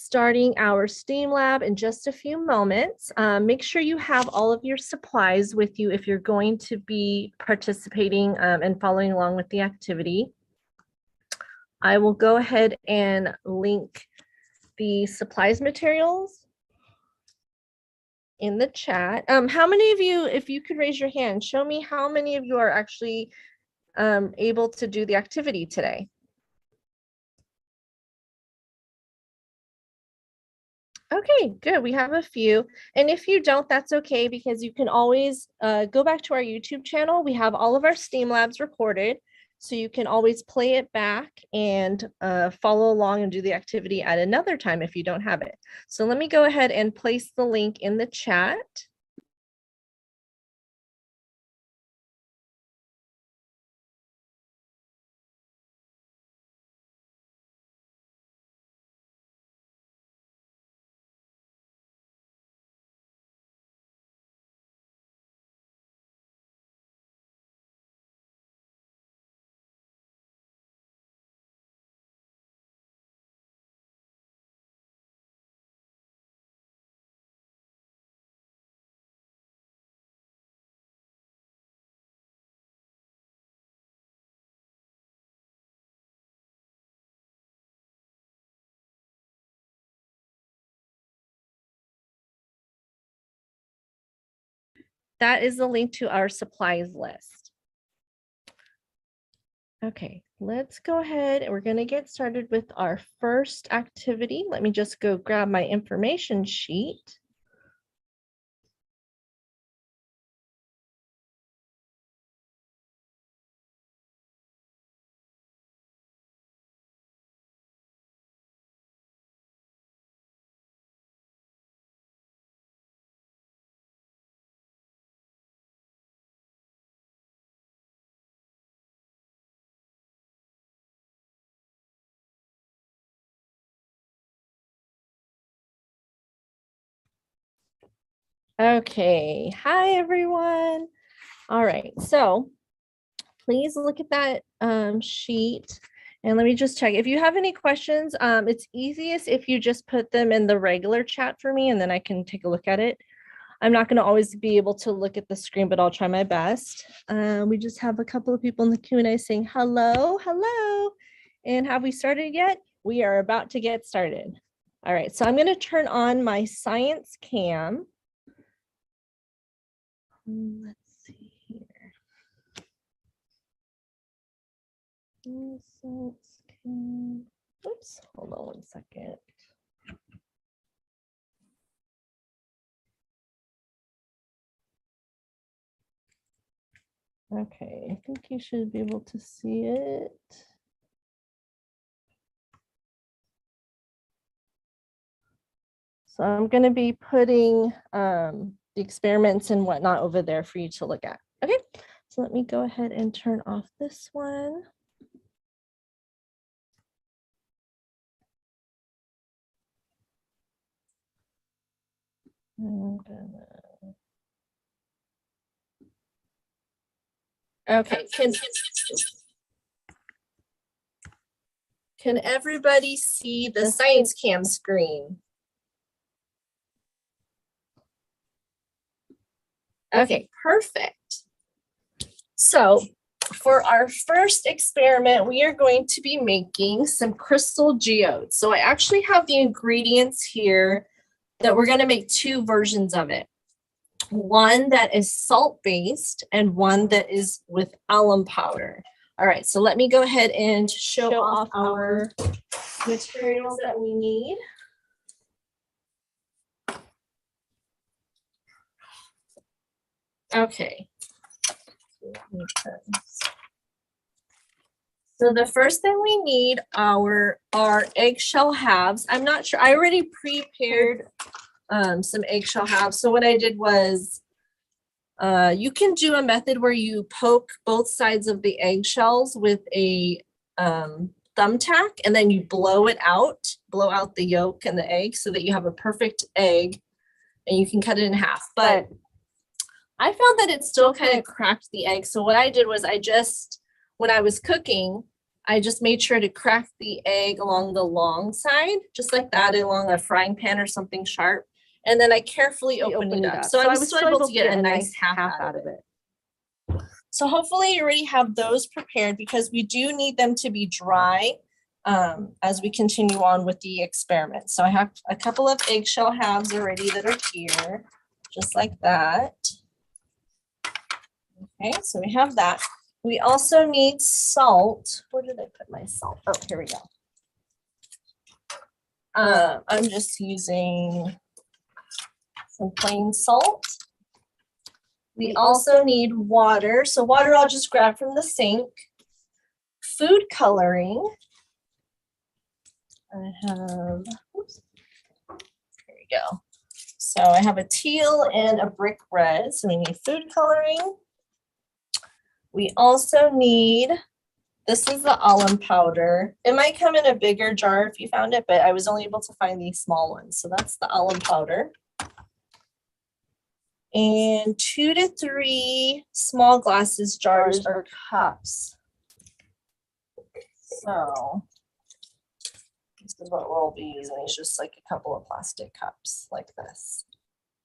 starting our STEAM lab in just a few moments. Make sure you have all of your supplies with you if you're going to be participating and following along with the activity. I will go ahead and link the supplies materials in the chat. How many of you, if you could raise your hand, show me how many of you are actually able to do the activity today? Okay, good. We have a few. And if you don't, that's okay, because you can always go back to our YouTube channel. We have all of our STEAM labs recorded, so you can always play it back and follow along and do the activity at another time if you don't have it. So let me go ahead and place the link in the chat. That is the link to our supplies list. Okay, let's go ahead and we're going to get started with our first activity. Let me just go grab my information sheet. Okay, hi everyone. All right, so please look at that sheet and let me just check. If you have any questions, it's easiest if you just put them in the regular chat for me and then I can take a look at it. I'm not going to always be able to look at the screen, but I'll try my best. We just have a couple of people in the Q&A saying hello, hello. And have we started yet? We are about to get started. All right, so I'm going to turn on my science cam. Let's see here. Oops, hold on one second. Okay, I think you should be able to see it. So I'm going to be putting the experiments and whatnot over there for you to look at. Okay, so let me go ahead and turn off this one. Okay, can everybody see the science cam screen? Okay, perfect. So for our first experiment, we are going to be making some crystal geodes. So I actually have the ingredients here that we're going to make two versions of it. One that is salt-based and one that is with alum powder. All right, so let me go ahead and show off our materials that we need. Okay. So the first thing we need are eggshell halves. I'm not sure, I already prepared some eggshell halves. So what I did was, you can do a method where you poke both sides of the eggshells with a thumbtack and then you blow out the yolk and the egg so that you have a perfect egg and you can cut it in half. But I found that it still kind of cracked the egg. So what I did was when I was cooking, I just made sure to crack the egg along the long side, just like that, along a frying pan or something sharp. And then I carefully opened it up. So I was still able to get a nice half out of it. So hopefully you already have those prepared because we do need them to be dry as we continue on with the experiment. So I have a couple of eggshell halves already that are here, just like that. Okay, so we have that. We also need salt. Where did I put my salt? Oh, here we go. I'm just using some plain salt. We also need water. So water I'll just grab from the sink. Food coloring. I have, oops, there we go. So I have a teal and a brick red. So we need food coloring. We also need, this is the alum powder. It might come in a bigger jar if you found it, but I was only able to find these small ones. So that's the alum powder. And 2 to 3 small glasses, jars, or cups. So this is what we'll be using. It's just like a couple of plastic cups like this.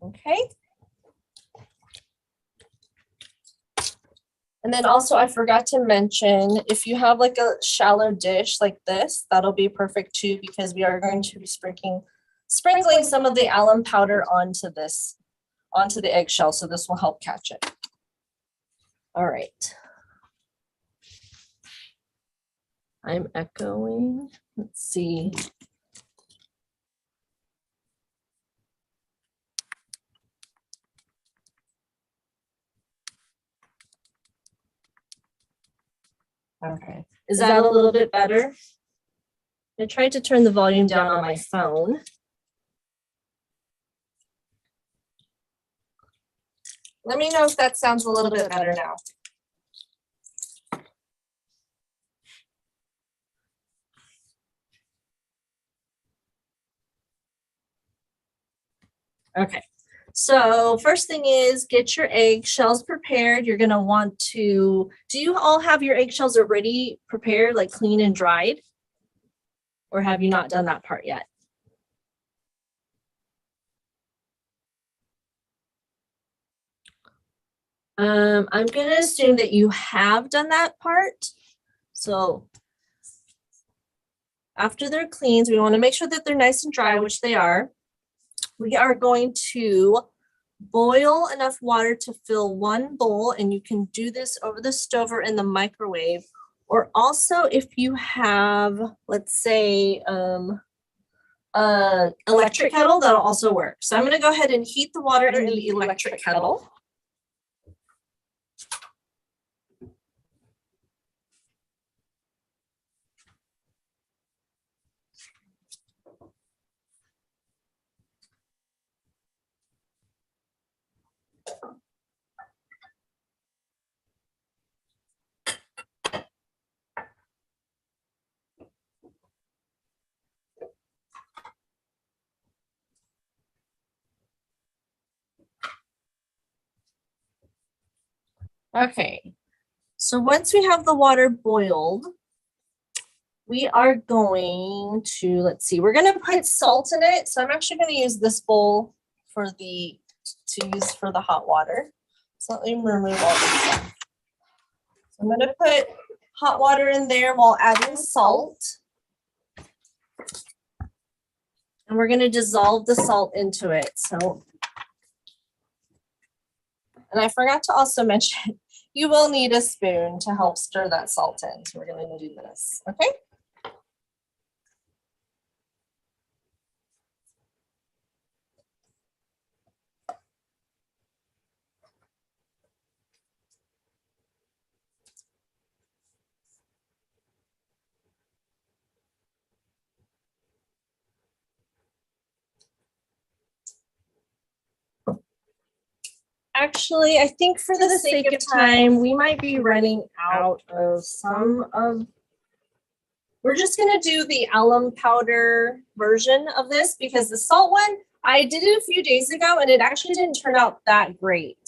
Okay. And then also I forgot to mention, if you have like a shallow dish like this, that'll be perfect too, because we are going to be sprinkling some of the alum powder onto the eggshell. So this will help catch it. All right. I'm echoing. Let's see. Okay. Is that a little bit better? I tried to turn the volume down on my phone. Let me know if that sounds a little bit better now. Okay, so first thing is get your eggshells prepared. You're gonna want to, do you all have your eggshells already prepared, like clean and dried? Or have you not done that part yet? I'm gonna assume that you have done that part. So after they're cleaned, we wanna make sure that they're nice and dry, which they are. We are going to boil enough water to fill 1 bowl, and you can do this over the stove or in the microwave. Or also if you have, let's say, electric kettle, that'll also work. So I'm gonna go ahead and heat the water in the electric kettle. Okay, so once we have the water boiled, we are going to, let's see, we're gonna put salt in it. So I'm actually gonna use this bowl for the hot water. So let me remove all this stuff. So I'm gonna put hot water in there while adding salt. And we're gonna dissolve the salt into it. So, and I forgot to also mention, you will need a spoon to help stir that salt in. So we're gonna do this, okay? Actually, I think for the sake of time, we might be running out of some of, we're just gonna do the alum powder version of this because the salt one, I did it a few days ago and it actually didn't turn out that great.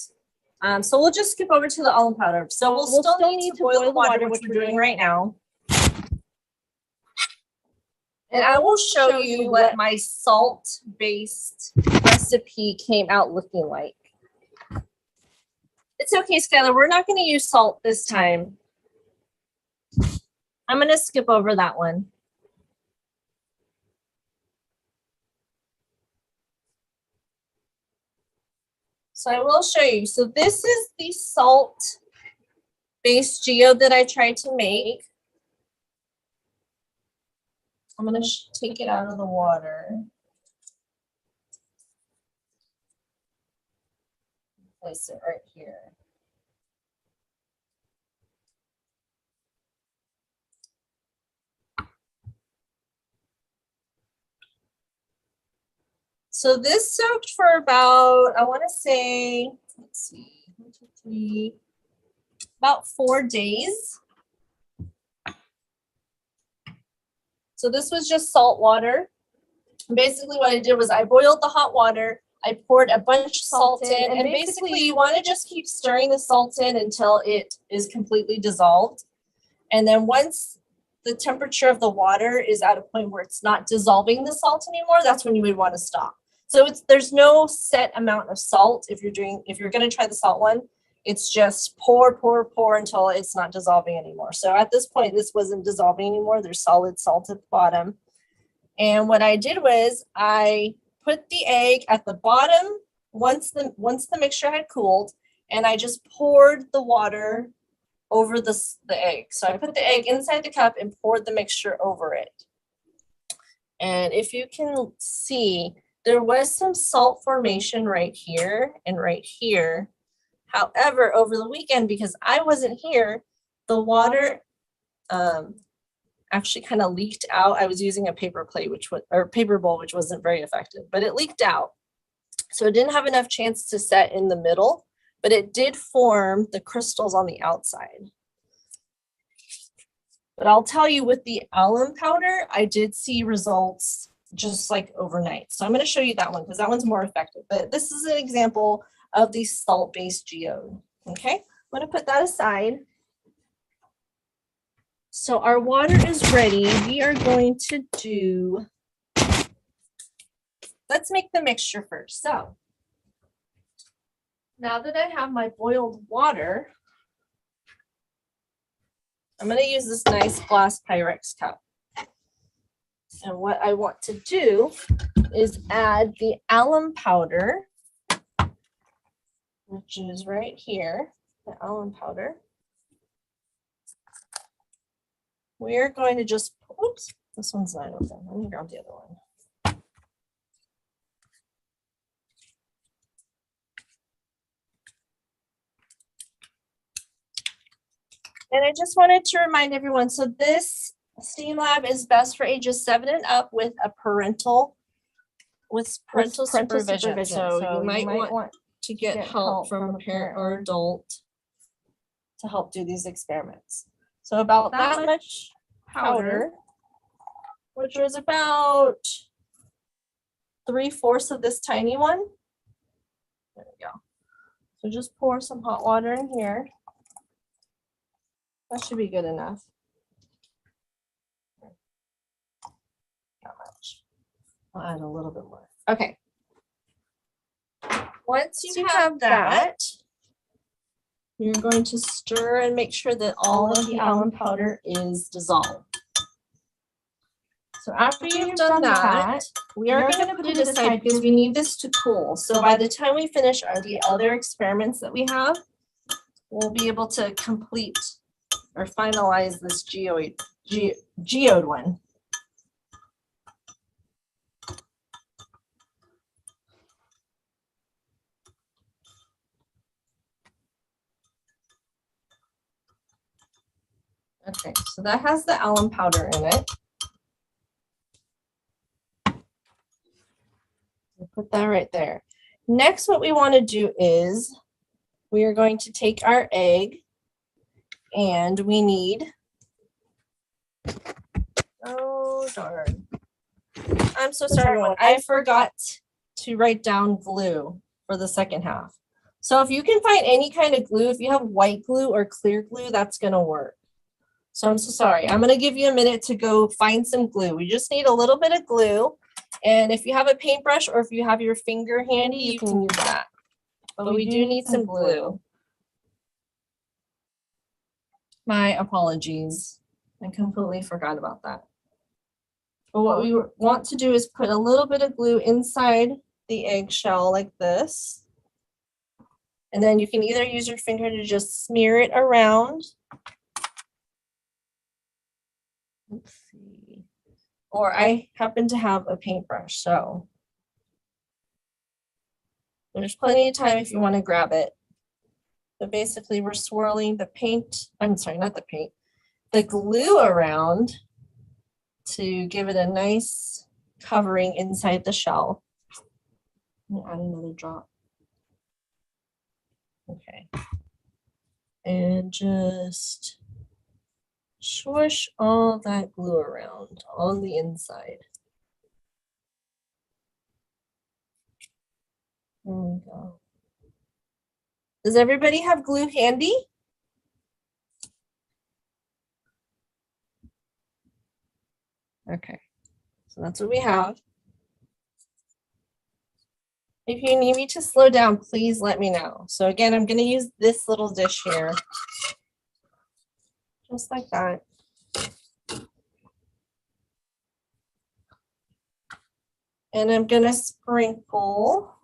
So we'll just skip over to the alum powder. So we'll still need to boil the water, which we're doing right now. And I will show you what my salt-based recipe came out looking like. It's okay, Skylar, we're not going to use salt this time. I'm going to skip over that one. So I will show you. So this is the salt-based geode that I tried to make. I'm going to take it out of the water. Place it right here. So this soaked for about, I want to say, let's see, 1, 2, 3, about 4 days. So this was just salt water. Basically what I did was I boiled the hot water, I poured a bunch of salt in, and basically you want to just keep stirring the salt in until it is completely dissolved. And then once the temperature of the water is at a point where it's not dissolving the salt anymore, that's when you would want to stop. So there's no set amount of salt if you're going to try the salt one. It's just pour, pour, pour until it's not dissolving anymore. So at this point, this wasn't dissolving anymore. There's solid salt at the bottom. And what I did was I put the egg at the bottom once the mixture had cooled, and I just poured the water over the egg. So I put the egg inside the cup and poured the mixture over it. And if you can see, there was some salt formation right here and right here. However, over the weekend, because I wasn't here, the water actually kind of leaked out. I was using a paper plate, paper bowl, which wasn't very effective, but it leaked out. So it didn't have enough chance to set in the middle, but it did form the crystals on the outside. But I'll tell you, with the alum powder, I did see results just like overnight. So I'm going to show you that one because that one's more effective. But this is an example of the salt-based geode. Okay, I'm going to put that aside. So our water is ready. We are going to do, let's make the mixture first. So now that I have my boiled water, I'm going to use this nice glass Pyrex cup. And what I want to do is add the alum powder, which is right here, the alum powder. We're going to just, oops, this one's not open. Let me grab the other one. And I just wanted to remind everyone, so this STEAM Lab is best for ages 7 and up with parental supervision. So you might want to get help from a parent or adult to help do these experiments. So about that much powder, which was about 3/4 of this tiny one. There we go. So just pour some hot water in here. That should be good enough. Not much. I'll add a little bit more. Okay. Once you have that, you're going to stir and make sure that all of the alum powder is dissolved. So after you've done that, we are going to put it aside because we need this to cool. So by the time we finish the other experiments that we have, we'll be able to complete or finalize this geode one. Okay, so that has the alum powder in it. We'll put that right there. Next, what we want to do is we are going to take our egg, and we need, oh darn, I'm so sorry everyone, I forgot to write down glue for the second half. So if you can find any kind of glue, if you have white glue or clear glue, that's going to work. So I'm so sorry. I'm going to give you a minute to go find some glue. We just need a little bit of glue. And if you have a paintbrush or if you have your finger handy, you can use that. But we do need some glue. My apologies. I completely forgot about that. But what we want to do is put a little bit of glue inside the eggshell like this. And then you can either use your finger to just smear it around. Let's see. Or I happen to have a paintbrush, so there's plenty of time if you want to grab it. But basically we're swirling the paint, I'm sorry, not the paint, the glue around to give it a nice covering inside the shell. I'll add another drop. Okay. And just swoosh all that glue around on the inside. There we go. Does everybody have glue handy? Okay, so that's what we have. If you need me to slow down, please let me know. So again, I'm going to use this little dish here. Just like that. And I'm going to sprinkle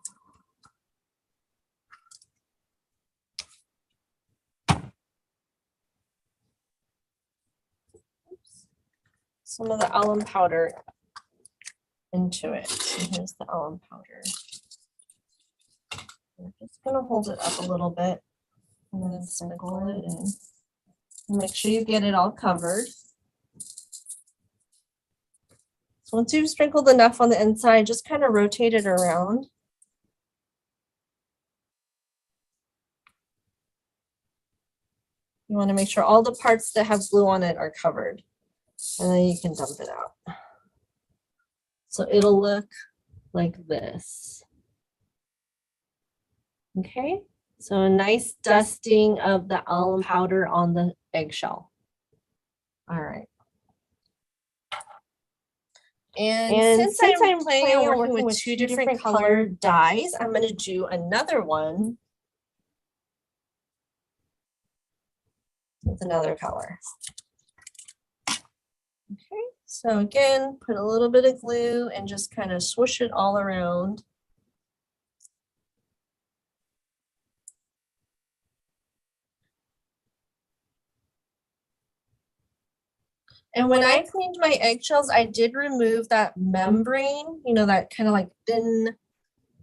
some of the alum powder into it. So here's the alum powder. I'm just going to hold it up a little bit and then sprinkle it in. Make sure you get it all covered. So once you've sprinkled enough on the inside, just kind of rotate it around. You want to make sure all the parts that have glue on it are covered. And then you can dump it out. So it'll look like this. Okay, so a nice dusting of the alum powder on the eggshell. All right. And since I'm planning on working with two different colored dyes, I'm going to do another one with another color. Okay, so again, put a little bit of glue and just kind of swoosh it all around. And when I cleaned my eggshells, I did remove that membrane, you know, that kind of like thin,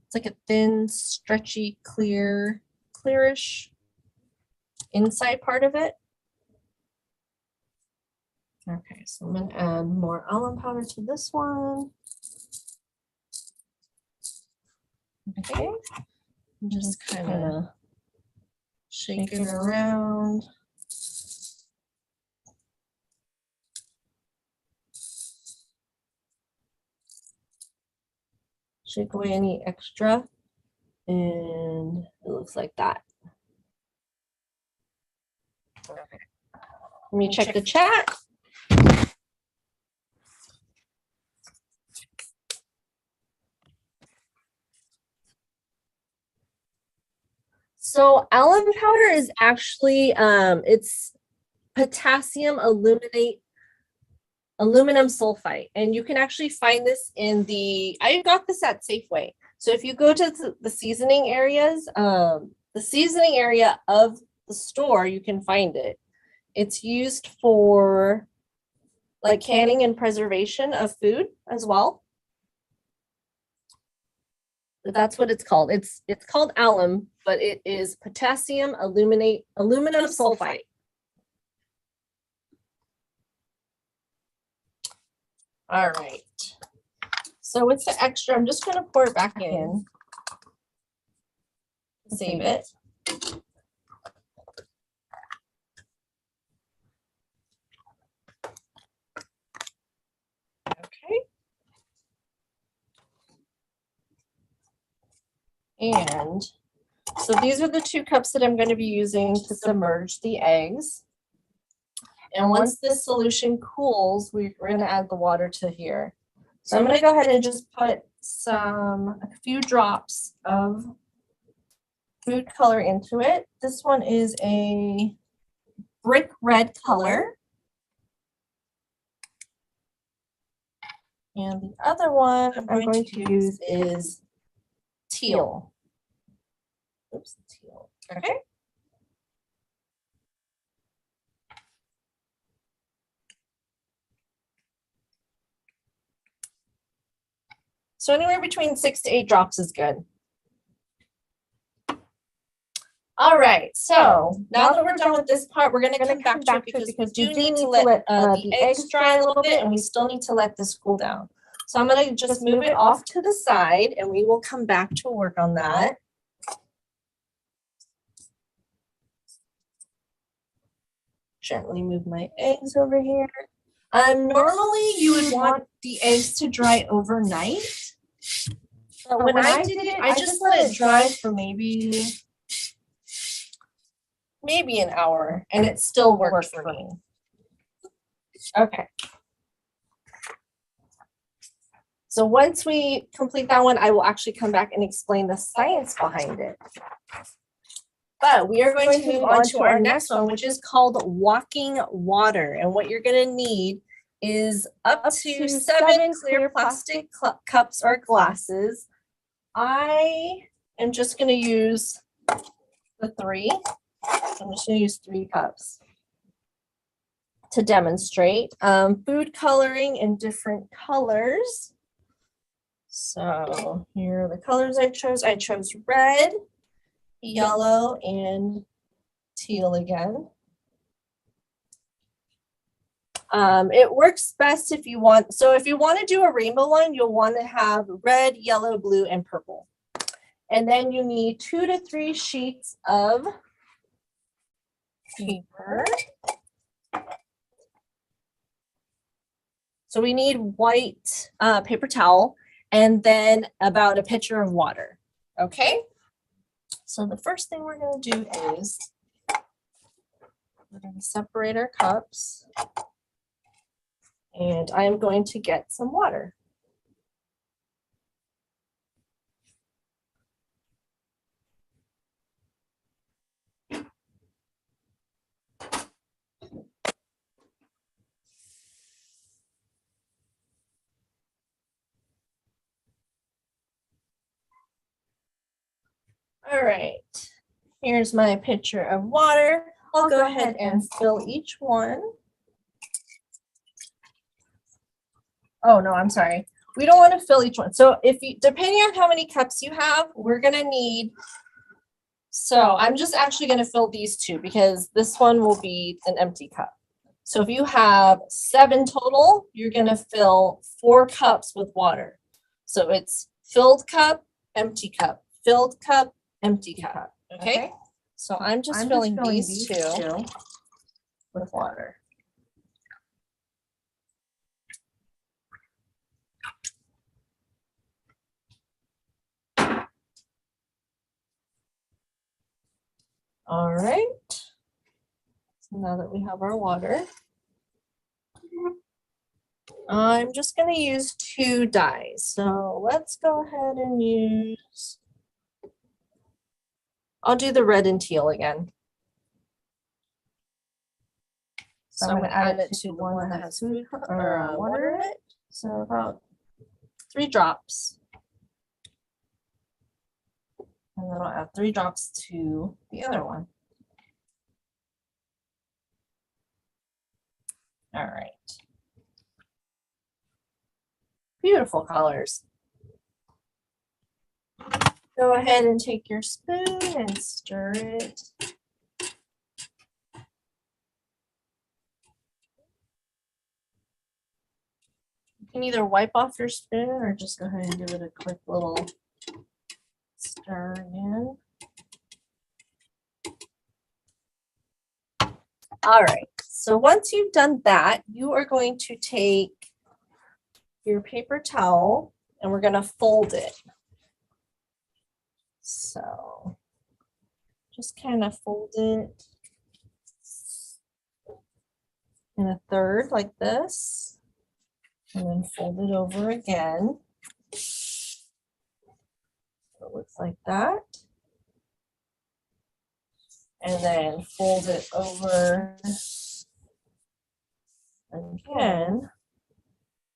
it's like a thin, stretchy, clearish inside part of it. Okay, so I'm going to add more alum powder to this one. Okay, and just kind of shake it around. Shake away any extra, and it looks like that. Okay. Let me check the chat. So alum powder is actually, it's potassium aluminum sulfite. And you can actually find this in I got this at Safeway. So if you go to the seasoning areas, the seasoning area of the store, you can find it. It's used for like canning and preservation of food as well. That's what it's called. It's called alum, but it is potassium aluminum sulfite. All right. So with the extra, I'm just going to pour it back in. Save it. Okay. And so these are the 2 cups that I'm going to be using to submerge the eggs. And once this solution cools, we're going to add the water to here. So I'm going to go ahead and just put a few drops of food color into it. This one is a brick red color. And the other one I'm going to use is teal. Oops, teal. Okay. So anywhere between 6 to 8 drops is good. All right, so now that we're done with this part, we're going to come back to it because we do need to let the eggs dry a little bit, and we still need to let this cool down. So I'm going to just move it off to the side, and we will come back to work on that. Gently move my eggs over here. Normally, you would want the eggs to dry overnight. But when I did it, I just let it dry for maybe an hour, and it still worked for me. Okay. So once we complete that one, I will actually come back and explain the science behind it. But we are going to move on to our next one, which is called walking water. And what you're going to need is up to 7 clear plastic cups or glasses. I am just going to use the 3. I'm just going to use 3 cups to demonstrate. Food coloring in different colors. So here are the colors I chose. I chose red, yellow, and teal again. It works best if you want, so if you want to do a rainbow one, you'll want to have red, yellow, blue, and purple. And then you need 2 to 3 sheets of paper. So we need white paper towel, and then about a pitcher of water. Okay? So the first thing we're going to do is we're going to separate our cups, and I am going to get some water. All right, here's my pitcher of water. I'll go ahead and fill each one. Oh, no, I'm sorry. We don't want to fill each one. So if you, depending on how many cups you have, we're going to need, so I'm just actually going to fill these 2 because this one will be an empty cup. So if you have 7 total, you're going to fill 4 cups with water. So it's filled cup, empty cup, filled cup, empty cup. Okay? So I'm just filling these 2 with water. All right. So now that we have our water, I'm just going to use 2 dyes. So let's go ahead and use, I'll do the red and teal again. So I'm going to add it to the one that has food or water in it. So about 3 drops. And then I'll add 3 drops to the other one. All right. Beautiful colors. Go ahead and take your spoon and stir it. You can either wipe off your spoon or just go ahead and give it a quick little stir again. All right, so once you've done that, you are going to take your paper towel and we're going to fold it. So just kind of fold it. and a third like this, and then fold it over again. So it looks like that. And then fold it over again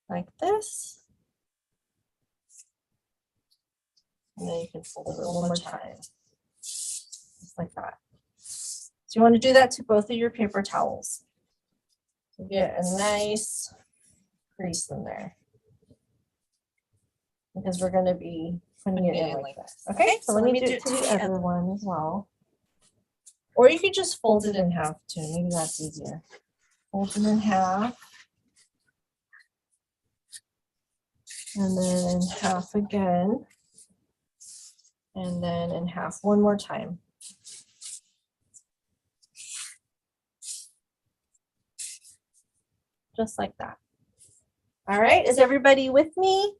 like this. And then you can fold it one more time, just like that. So you want to do that to both of your paper towels. So get a nice crease in there, because we're going to be putting it in like this. Okay, so let me do it to the other one as well. Or you could just fold it in half too. Maybe that's easier. Fold it in half. And then in half again. And then in half one more time. Just like that. All right, is everybody with me?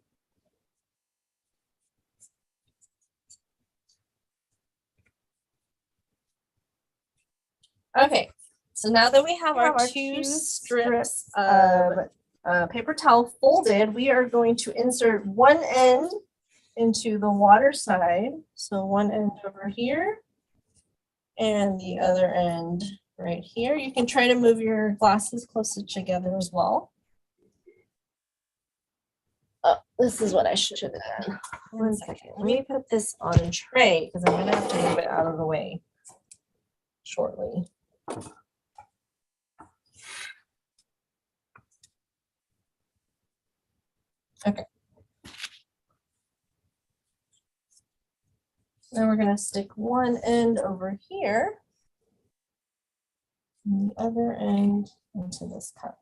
Okay, so now that we have our two strips of paper towel folded, we are going to insert one end into the water side. So one end over here and the other end right here. You can try to move your glasses closer together as well. Oh, this is what I should have done. 1 second. Let me put this on a tray because I'm going to have to move it out of the way shortly. Okay. Now we're going to stick one end over here and the other end into this cup.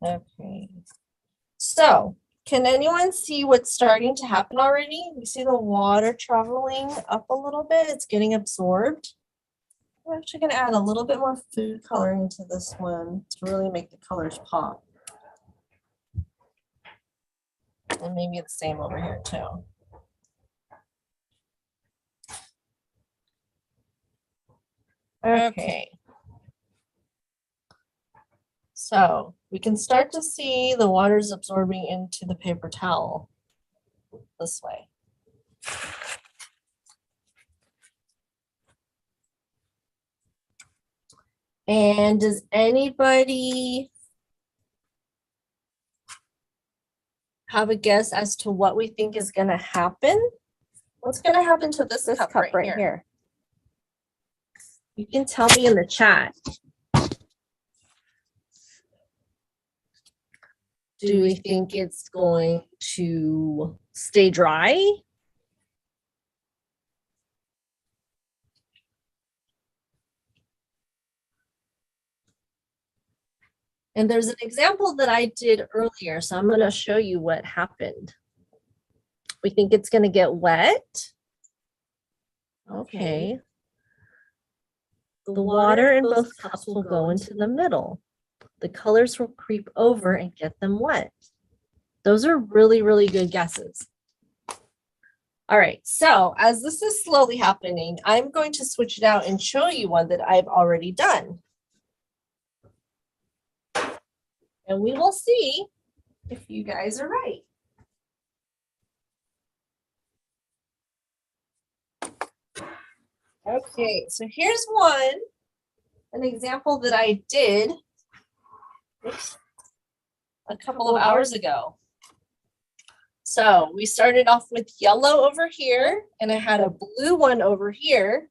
Okay. So, can anyone see what's starting to happen already? You see the water traveling up a little bit. It's getting absorbed. I'm actually going to add a little bit more food coloring to this one to really make the colors pop. And maybe the same over here too. Okay. So we can start to see the water's absorbing into the paper towel this way. And does anybody have a guess as to what we think is going to happen? What's going to happen to this cup right here? You can tell me in the chat. Do we think it's going to stay dry? And there's an example that I did earlier, so I'm going to show you what happened. We think it's going to get wet. Okay. The water in both cups will go into the middle. The colors will creep over and get them wet. Those are really, really good guesses. All right, so as this is slowly happening, I'm going to switch it out and show you one that I've already done. And we will see if you guys are right. Okay, so here's an example that I did a couple of hours ago. So we started off with yellow over here, and I had a blue one over here,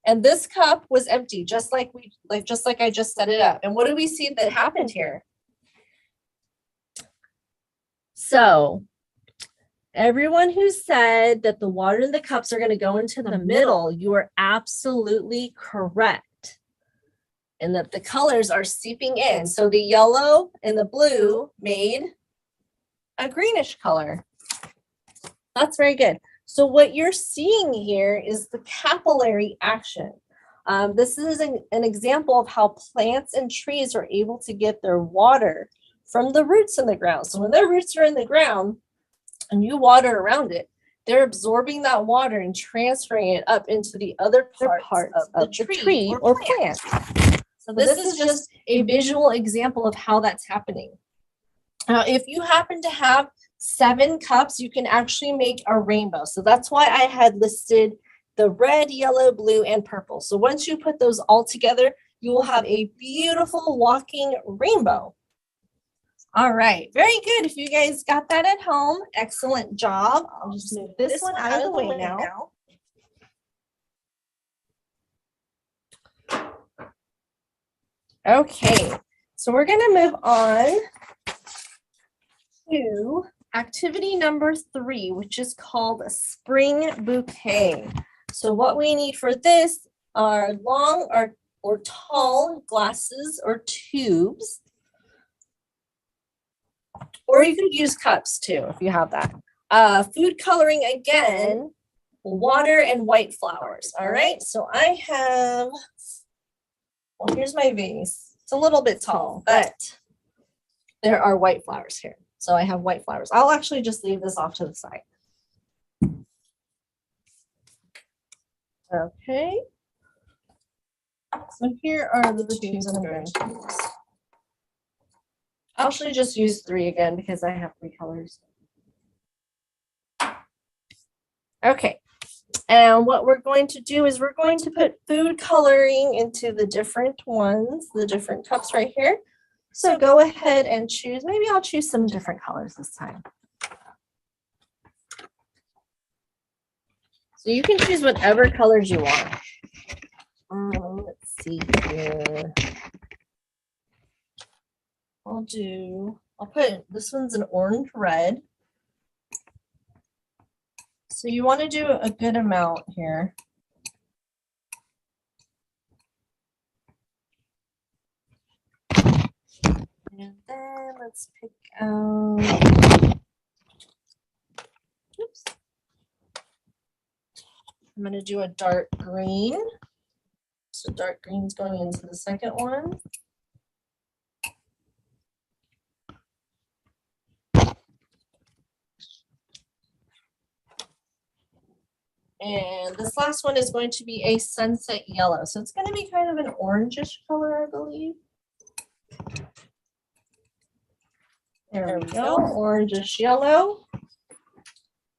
and this cup was empty, just like I just set it up. And what do we see that happened here? So everyone who said that the water in the cups are going to go into the middle, you are absolutely correct. And that the colors are seeping in. So the yellow and the blue made a greenish color. That's very good. So what you're seeing here is the capillary action. This is an example of how plants and trees are able to get their water from the roots in the ground. So when their roots are in the ground and you water around it, they're absorbing that water and transferring it up into the other parts of the tree or plant. So this is just a visual example of how that's happening. Now, if you happen to have 7 cups, you can actually make a rainbow. So that's why I had listed the red, yellow, blue, and purple. So once you put those all together, you will have a beautiful walking rainbow. All right, very good. If you guys got that at home, excellent job. I'll just move this one out of the way now. Okay, so we're going to move on to activity number 3, which is called a spring bouquet. So what we need for this are long or tall glasses or tubes, or you could use cups too if you have that. Food coloring again, water and white flowers. All right, so I have, well, here's my vase. It's a little bit tall, but there are white flowers here. So I have white flowers. I'll actually just leave this off to the side. Okay. So here are the tubes I'm going to use. I'll actually just use 3 again because I have 3 colors. Okay. And what we're going to do is we're going to put food coloring into the different ones, the different cups right here. So go ahead and choose, maybe I'll choose some different colors this time. So you can choose whatever colors you want. Let's see here. I'll put, this one's an orange red. So you want to do a good amount here. And then let's pick out, oops. I'm going to do a dark green. So dark green is going into the second one. And this last one is going to be a sunset yellow. So it's going to be kind of an orangish color, I believe. There we go, orangish yellow.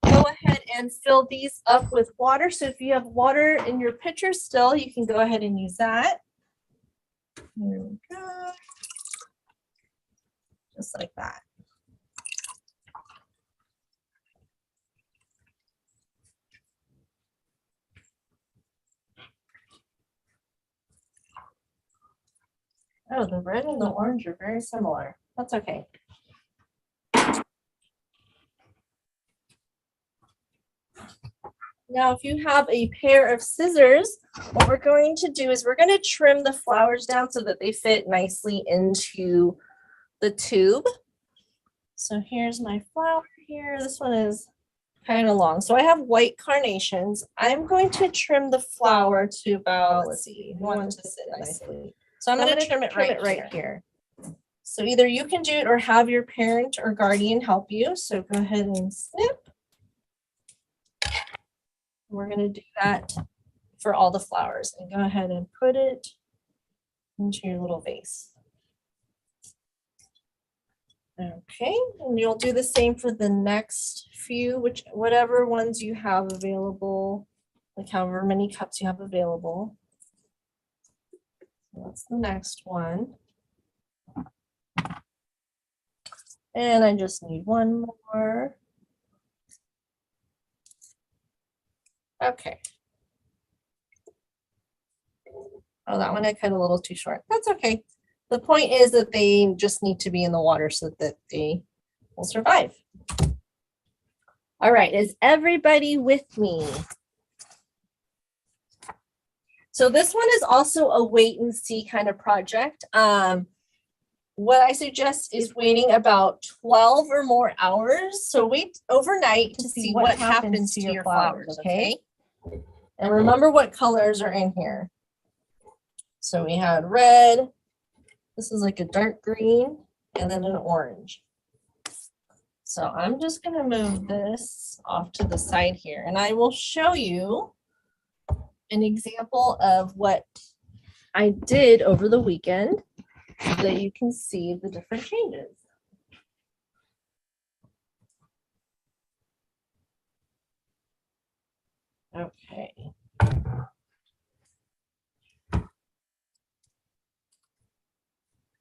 Go ahead and fill these up with water. So if you have water in your pitcher still, you can go ahead and use that. There we go. Just like that. Oh, the red and the orange are very similar. That's okay. Now, if you have a pair of scissors, what we're going to do is we're going to trim the flowers down so that they fit nicely into the tube. So here's my flower here. This one is kind of long. So I have white carnations. I'm going to trim the flower to about, let's see, I want it to sit nicely. So I'm going to trim it right here. So either you can do it or have your parent or guardian help you. So go ahead and snip. We're going to do that for all the flowers and go ahead and put it into your little vase. Okay, and you'll do the same for the next few, whatever ones you have available, like however many cups you have available. That's the next one. And I just need one more. Okay. Oh, that one I cut a little too short. That's okay. The point is that they just need to be in the water so that they will survive. All right, is everybody with me? So this one is also a wait and see kind of project. What I suggest is waiting about 12 or more hours. So wait overnight to see what happens to your flowers, okay? And remember what colors are in here. So we had red, this is like a dark green, and then an orange. So I'm just gonna move this off to the side here, and I will show you an example of what I did over the weekend so that you can see the different changes. Okay.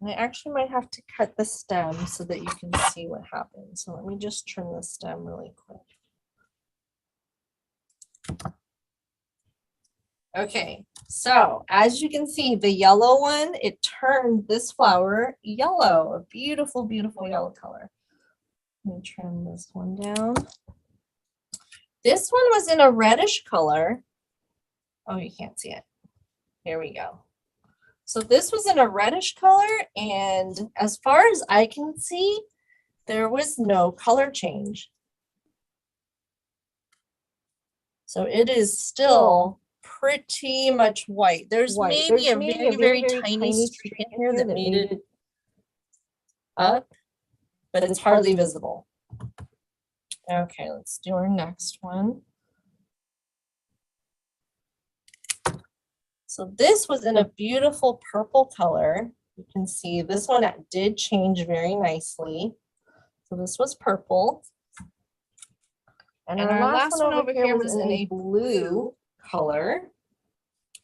I actually might have to cut the stem so that you can see what happens. So let me just trim the stem really quick. Okay, so as you can see, the yellow one, it turned this flower yellow, a beautiful, beautiful yellow color. Let me trim this one down. This one was in a reddish color. Oh, you can't see it. Here we go. So this was in a reddish color, and as far as I can see, there was no color change. So it is still pretty much white. There's maybe a very tiny streak in here that made it up, but it's hardly visible. Okay, let's do our next one. So this was in a beautiful purple color. You can see this one did change very nicely. So this was purple. And our last one over here was in a blue color.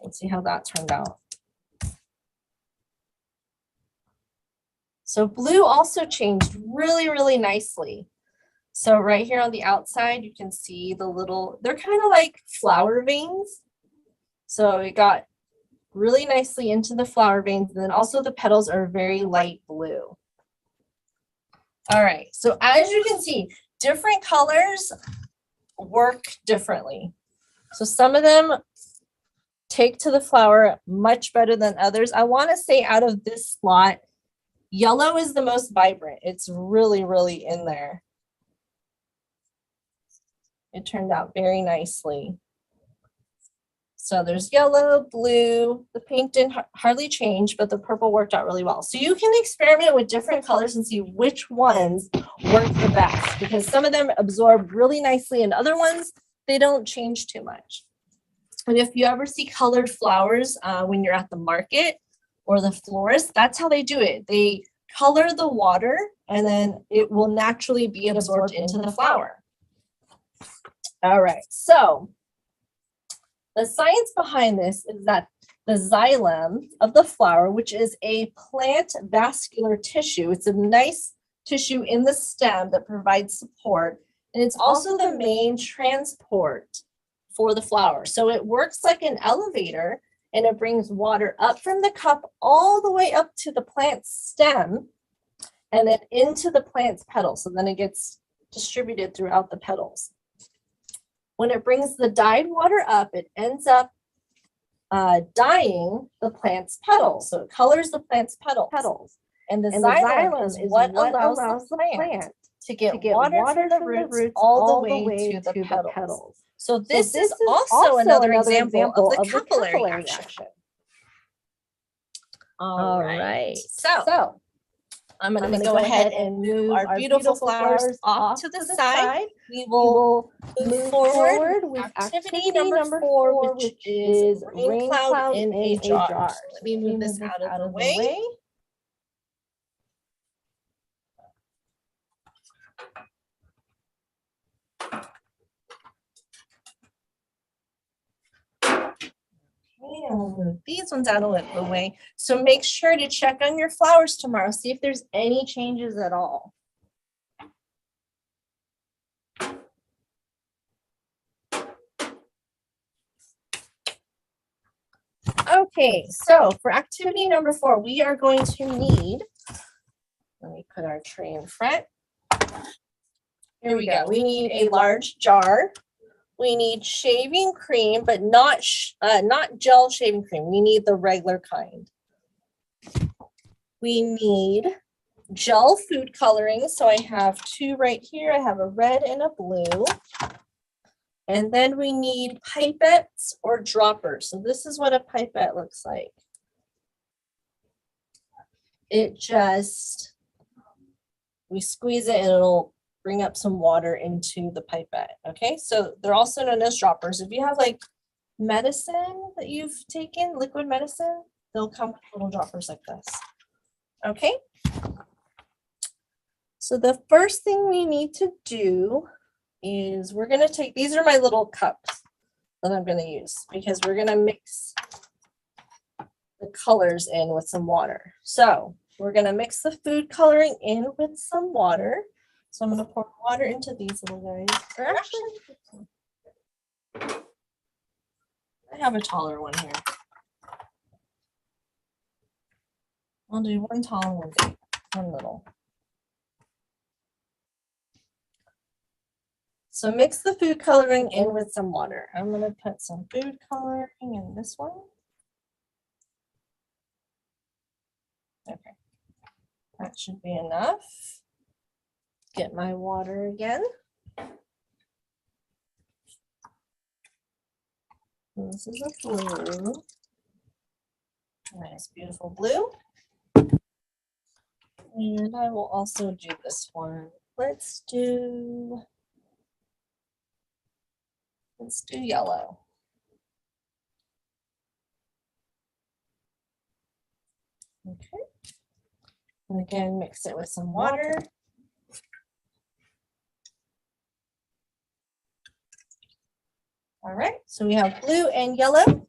Let's see how that turned out. So blue also changed really, really nicely. So right here on the outside, you can see the little, they're kind of like flower veins. So it got really nicely into the flower veins. And then also the petals are very light blue. All right, so as you can see, different colors work differently. So some of them take to the flower much better than others. I want to say out of this lot, yellow is the most vibrant. It's really, really in there. It turned out very nicely. So there's yellow, blue, the pink didn't hardly change, but the purple worked out really well. So you can experiment with different colors and see which ones work the best, because some of them absorb really nicely and other ones, they don't change too much. And if you ever see colored flowers when you're at the market or the florist, that's how they do it. They color the water and then it will naturally be absorbed into the flower. All right, so the science behind this is that the xylem of the flower, which is a plant vascular tissue, it's a nice tissue in the stem that provides support, and it's also the main transport for the flower. So it works like an elevator, and it brings water up from the cup all the way up to the plant's stem and then into the plant's petals. So then it gets distributed throughout the petals. When it brings the dyed water up, it ends up dyeing the plant's petals. So it colors the plant's petals. And the xylem is what allows the plant to get water from the roots all the way to the petals. So this is also another example of the capillary action. All right. So I'm going to go ahead and move our beautiful flowers off to the side. We will move forward with activity number 4, which is rain cloud in a jar. Let me move this out of the way. I'll move these ones out of the way. So make sure to check on your flowers tomorrow. See if there's any changes at all. Okay, so for activity number 4, we are going to need, let me put our tray in front. Here we go. We need a large jar. We need shaving cream, but not gel shaving cream. We need the regular kind. We need gel food coloring. So I have 2 right here. I have a red and a blue. And then we need pipettes or droppers. So this is what a pipette looks like. It just, we squeeze it and it'll bring up some water into the pipette. Okay, so they're also known as droppers. If you have like medicine that you've taken, liquid medicine, they'll come with little droppers like this. Okay. So the first thing we need to do is we're going to take, these are my little cups that I'm going to use because we're going to mix the colors in with some water. So we're going to mix the food coloring in with some water. So I'm going to pour water into these little guys. Or actually, I have a taller one here. I'll do one tall, one big, one little. So mix the food coloring in with some water. I'm going to put some food coloring in this one. Okay, that should be enough. Get my water again. This is a blue. Nice, beautiful blue. And I will also do this one. Let's do yellow. Okay. And again, mix it with some water. All right, so we have blue and yellow.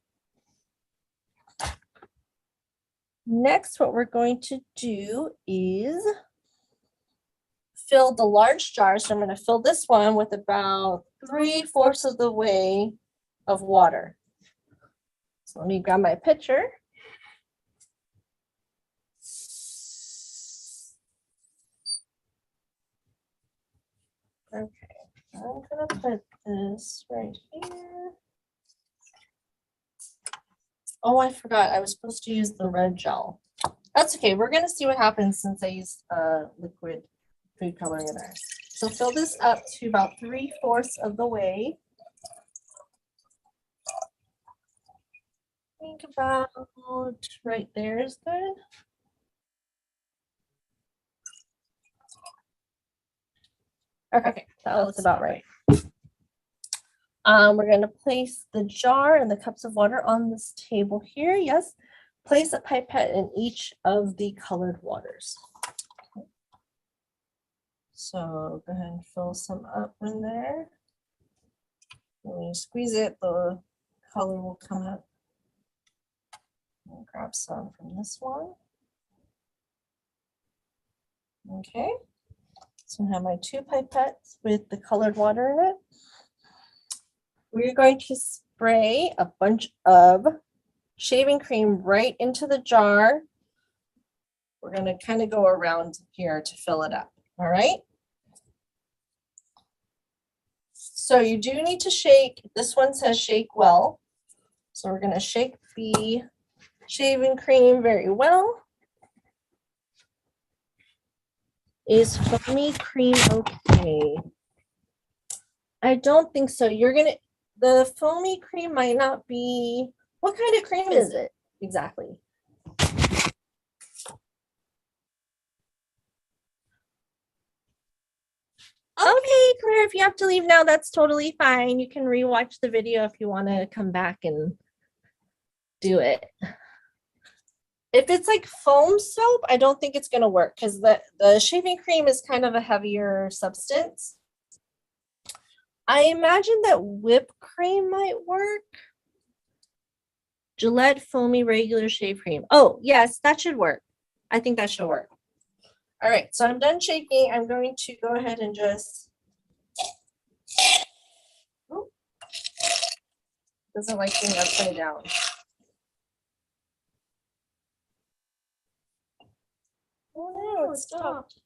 Next, what we're going to do is fill the large jar. So I'm going to fill this one with about 3/4 of the way of water. So let me grab my pitcher. Okay, I'm going to put this right here. Oh, I forgot. I was supposed to use the red gel. That's okay. We're going to see what happens since I used liquid food coloring in there. So fill this up to about 3/4 of the way. I think about right there is good. Okay, that looks about right. We're going to place the jar and the cups of water on this table here. Yes, place a pipette in each of the colored waters. So go ahead and fill some up in there. When you squeeze it, the color will come up. I'll grab some from this one. Okay, so I have my 2 pipettes with the colored water in it. We're going to spray a bunch of shaving cream right into the jar. We're going to kind of go around here to fill it up. All right. So you do need to shake. This one says shake well. So we're going to shake the shaving cream very well. Is foamy cream okay? I don't think so. The foamy cream might not be, what kind of cream is it exactly? Okay, Claire, if you have to leave now, that's totally fine. You can rewatch the video if you want to come back and do it. If it's like foam soap, I don't think it's going to work because the shaving cream is kind of a heavier substance. I imagine that whipped cream might work. Gillette foamy regular shave cream. Oh, yes, that should work. I think that should work. All right, so I'm done shaking. I'm going to go ahead and just. Oh, doesn't like being upside down. Oh no, it stopped.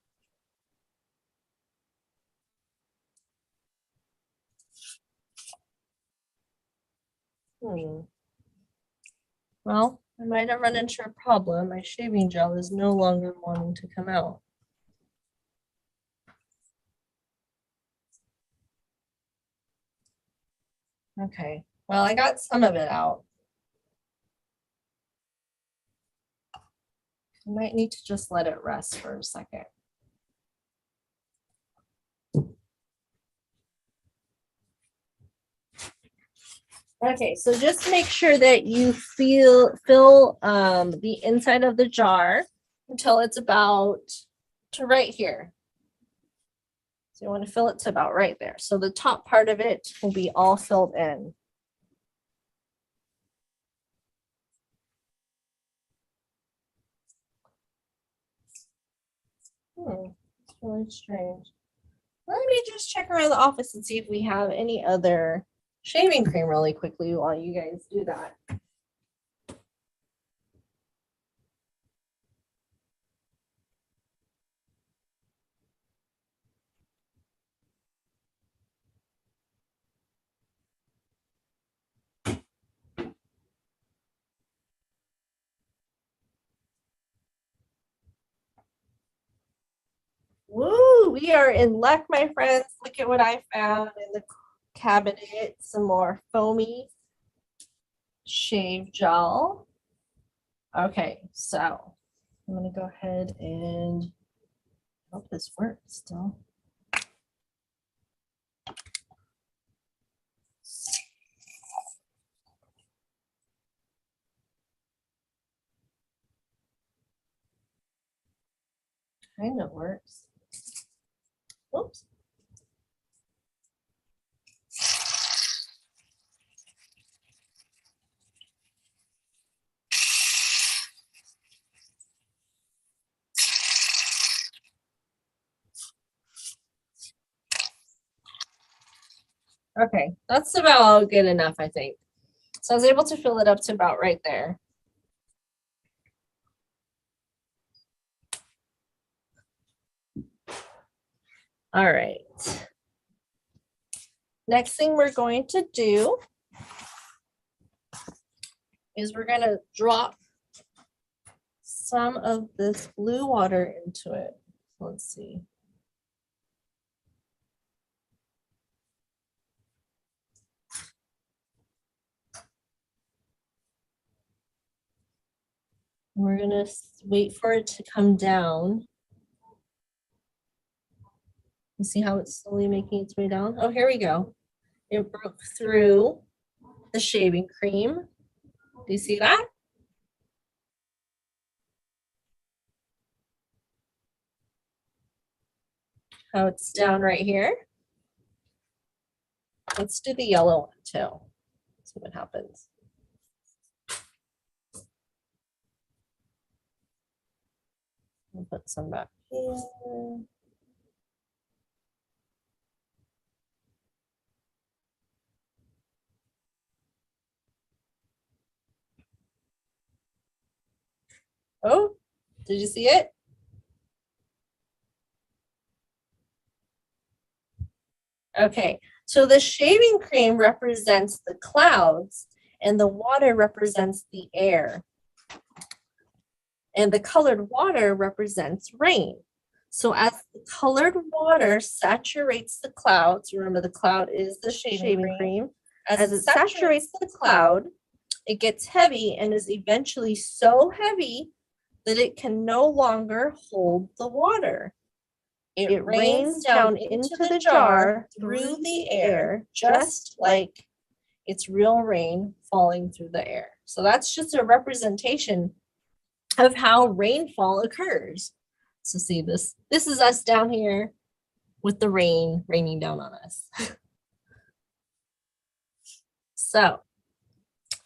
Well, I might have run into a problem. My shaving gel is no longer wanting to come out. Okay, well, I got some of it out. I might need to just let it rest for a second. Okay, so just make sure that you fill the inside of the jar until it's about to right here. So you want to fill it to about right there. So the top part of it will be all filled in. It's really strange. Let me just check around the office and see if we have any other shaving cream really quickly while you guys do that. Woo, we are in luck, my friends. Look at what I found in the cabinet. Some more foamy shave gel. Okay, so I'm gonna go ahead and hope this works still. Kind of works. Oops. Okay, that's about good enough, I think. So I was able to fill it up to about right there. All right. Next thing we're going to do is we're going to drop some of this blue water into it. Let's see. We're going to wait for it to come down. You see how it's slowly making its way down? Oh, here we go. It broke through the shaving cream. Do you see that? How it's down right here. Let's do the yellow one too. See what happens. I'll put some back here. Oh, did you see it? Okay, so the shaving cream represents the clouds and the water represents the air. And the colored water represents rain. So as the colored water saturates the clouds, remember the cloud is the shaving cream. As it saturates the cloud, it gets heavy and is eventually so heavy that it can no longer hold the water. It rains down into the jar through the air, just like it's real rain falling through the air. So that's just a representation of how rainfall occurs. So see this is us down here with the rain raining down on us. So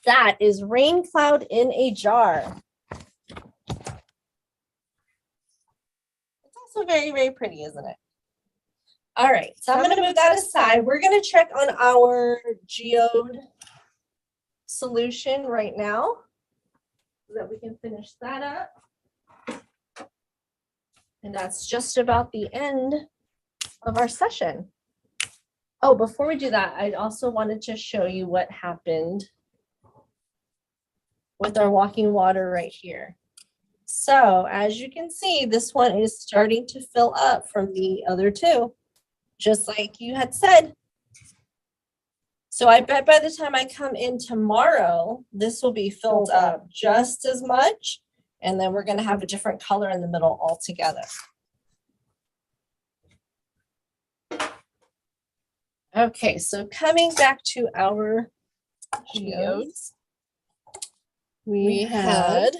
that is rain cloud in a jar. It's also very, very pretty, isn't it? All right, so I'm going to move that aside. We're going to check on our geode solution right now so that we can finish that up. And that's just about the end of our session. Oh, before we do that, I also wanted to show you what happened with our walking water right here. So as you can see, this one is starting to fill up from the other two, just like you had said. So I bet by the time I come in tomorrow, this will be filled up just as much. And then we're going to have a different color in the middle altogether. Okay, so coming back to our geodes. We had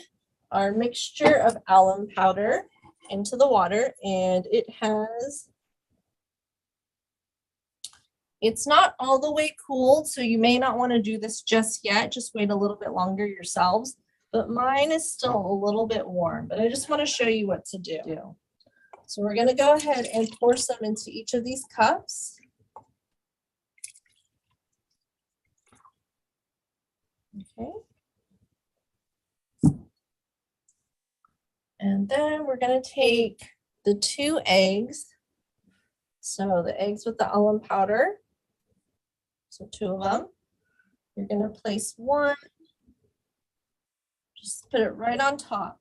our mixture of alum powder into the water, and it's not all the way cooled, so you may not want to do this just yet. Just wait a little bit longer yourselves. But mine is still a little bit warm, but I just want to show you what to do. So we're going to go ahead and pour some into each of these cups. Okay. And then we're going to take the 2 eggs. So the eggs with the alum powder. So 2 of them. You're going to place 1. Just put it right on top.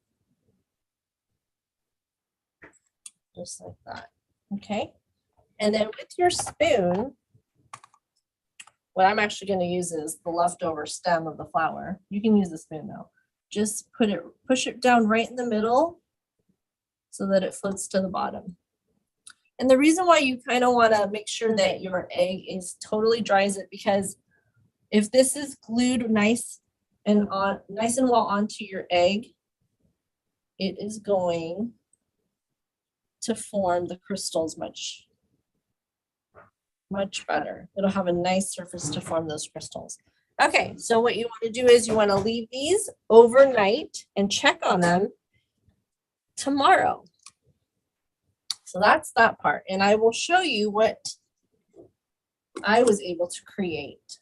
Just like that. Okay. And then with your spoon, what I'm actually going to use is the leftover stem of the flour. You can use the spoon though. Just push it down right in the middle so that it floats to the bottom. And the reason why you kind of want to make sure that your egg is totally dry is because if this is glued nice and well onto your egg, it is going to form the crystals much better. It'll have a nice surface to form those crystals. Okay, so what you want to do is you want to leave these overnight and check on them tomorrow. So that's that part. And I will show you what I was able to create.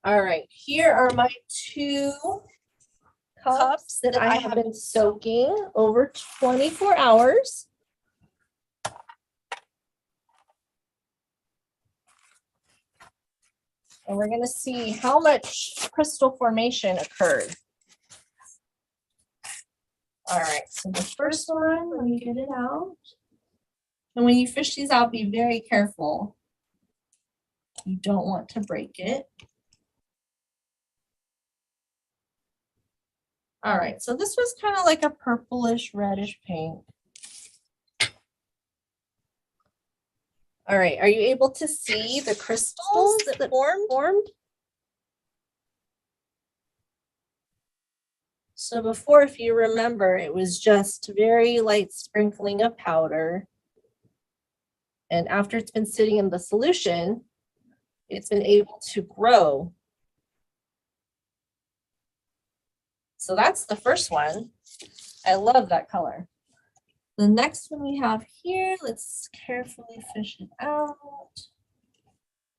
All right, here are my 2 cups that I have been soaking over 24 hours. And we're going to see how much crystal formation occurred. All right, so the first one, let me get it out. And when you fish these out, be very careful. You don't want to break it. All right, so this was kind of like a purplish reddish pink. All right, are you able to see the crystals that formed? So before, if you remember, it was just very light sprinkling of powder. And after it's been sitting in the solution, it's been able to grow. So that's the first one. I love that color. The next one we have here, let's carefully fish it out.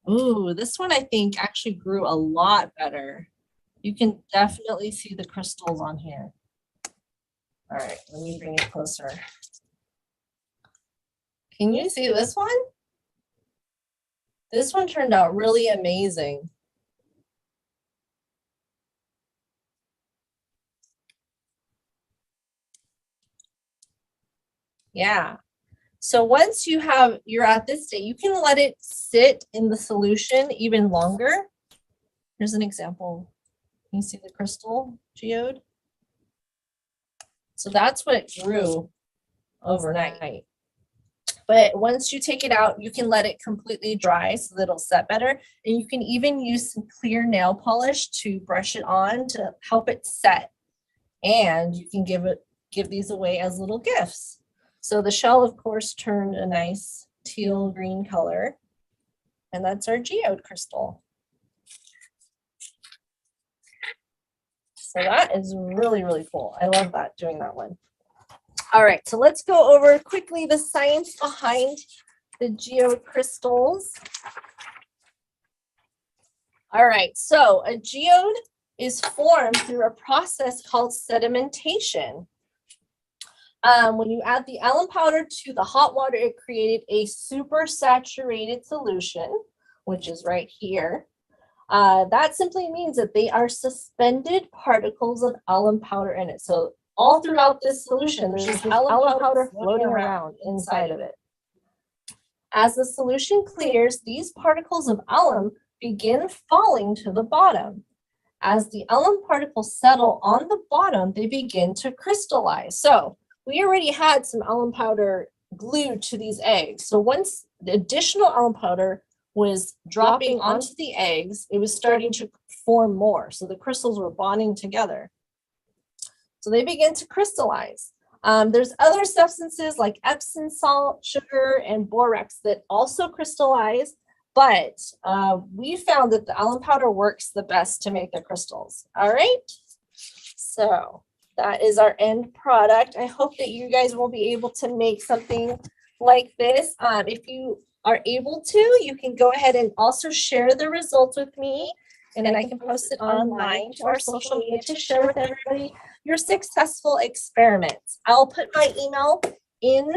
Ooh, this one I think actually grew a lot better. You can definitely see the crystals on here. All right, let me bring it closer. Can you see this one? This one turned out really amazing. Yeah. So once you're at this state, you can let it sit in the solution even longer. Here's an example. Can you see the crystal geode? So that's what it grew overnight. But once you take it out, you can let it completely dry so that it'll set better. And you can even use some clear nail polish to brush it on to help it set. And you can give these away as little gifts. So the shell, of course, turned a nice teal green color. And that's our geode crystal. So that is really, really cool. I love that, doing that one. All right, so let's go over quickly the science behind the geode crystals. All right, so a geode is formed through a process called sedimentation. When you add the alum powder to the hot water, it created a supersaturated solution, which is right here. That simply means that they are suspended particles of alum powder in it. So all throughout this solution, there's this alum powder floating around inside of it. As the solution clears, these particles of alum begin falling to the bottom. As the alum particles settle on the bottom, they begin to crystallize. So we already had some alum powder glued to these eggs. So once the additional alum powder was dropping onto the eggs, it was starting to form more. So the crystals were bonding together. So they begin to crystallize. There's other substances like Epsom salt, sugar, and borax that also crystallize, but we found that the alum powder works the best to make the crystals. All right, so that is our end product. I hope that you guys will be able to make something like this. If you are able to, you can go ahead and also share the results with me, and then I can post it online to our social media to share with everybody your successful experiments. I'll put my email in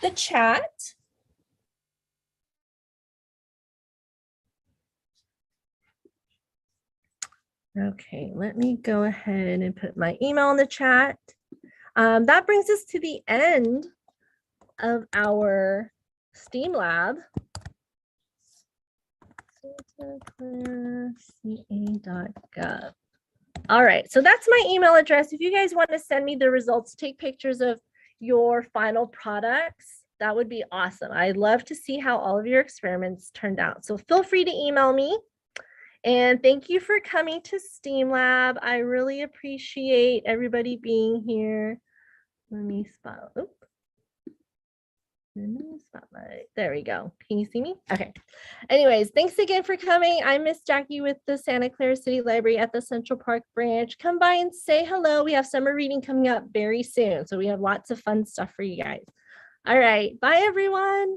the chat. Okay, let me go ahead and put my email in the chat. That brings us to the end of our STEAM lab. SantaClaraCA.gov. All right, so that's my email address. If you guys want to send me the results, take pictures of your final products, that would be awesome. I'd love to see how all of your experiments turned out. So feel free to email me. And thank you for coming to STEAM Lab. I really appreciate everybody being here. Let me spotlight. There we go. Can you see me? Okay. Anyways, thanks again for coming. I'm Miss Jackie with the Santa Clara City Library at the Central Park branch. Come by and say hello. We have summer reading coming up very soon, so we have lots of fun stuff for you guys. All right. Bye, everyone.